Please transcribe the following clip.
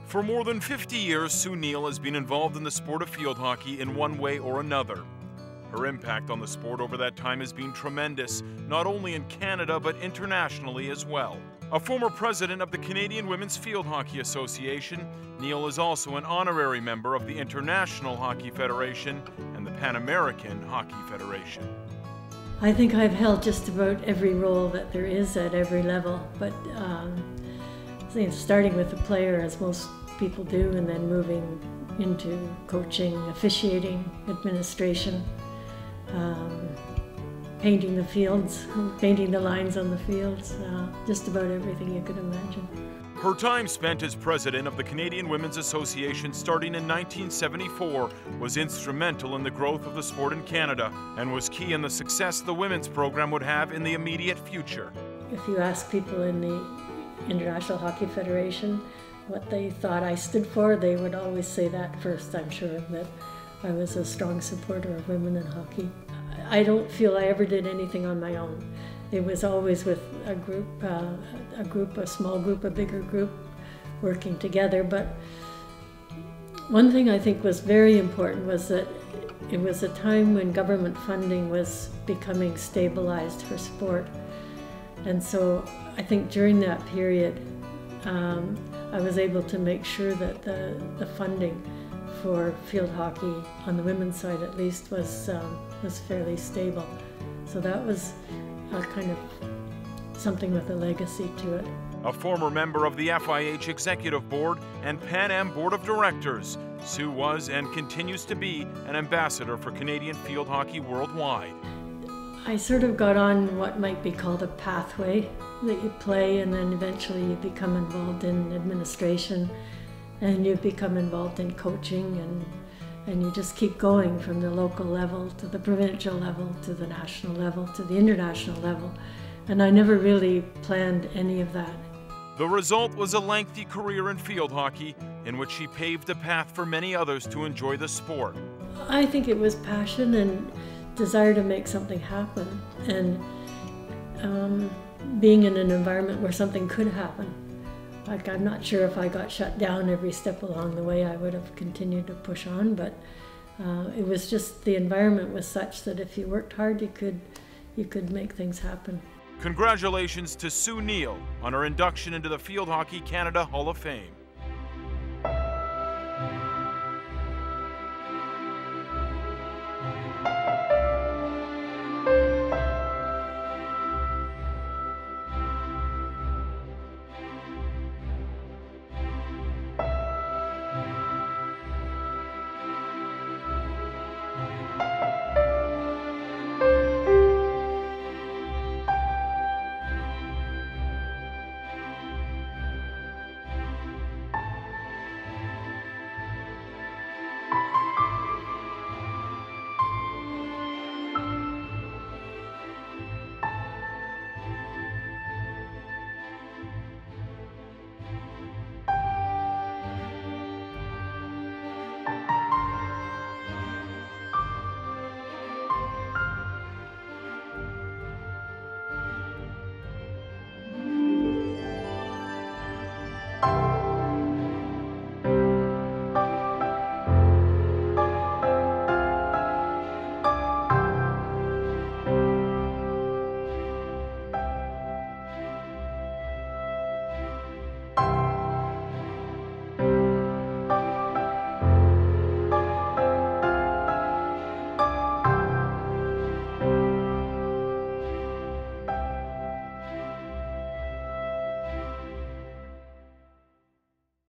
For more than 50 years, Sue Neill has been involved in the sport of field hockey in one way or another. Her impact on the sport over that time has been tremendous, not only in Canada but internationally as well. A former president of the Canadian Women's Field Hockey Association, Neill is also an honorary member of the International Hockey Federation and the Pan American Hockey Federation. I think I've held just about every role that there is at every level, but starting with the player, as most people do, and then moving into coaching, officiating, administration, painting the fields, painting the lines on the fields, just about everything you could imagine. Her time spent as president of the Canadian Women's Association starting in 1974 was instrumental in the growth of the sport in Canada and was key in the success the women's program would have in the immediate future. If you ask people in the International Hockey Federation what they thought I stood for, they would always say that first, I'm sure, that I was a strong supporter of women in hockey. I don't feel I ever did anything on my own. It was always with a group, a small group, a bigger group, working together. But one thing I think was very important was that it was a time when government funding was becoming stabilized for sport. And so I think during that period, I was able to make sure that the funding for field hockey, on the women's side at least, was fairly stable. So that was a kind of something with a legacy to it. A former member of the FIH Executive Board and Pan Am Board of Directors, Sue was and continues to be an ambassador for Canadian field hockey worldwide. I sort of got on what might be called a pathway that you play, and then eventually you become involved in administration and you become involved in coaching, and you just keep going from the local level to the provincial level to the national level to the international level. And I never really planned any of that. The result was a lengthy career in field hockey in which she paved a path for many others to enjoy the sport. I think it was passion and desire to make something happen, and being in an environment where something could happen. Like, I'm not sure if I got shut down every step along the way, I would have continued to push on, but it was just, the environment was such that if you worked hard, you could make things happen. Congratulations to Sue Neill on her induction into the Field Hockey Canada Hall of Fame.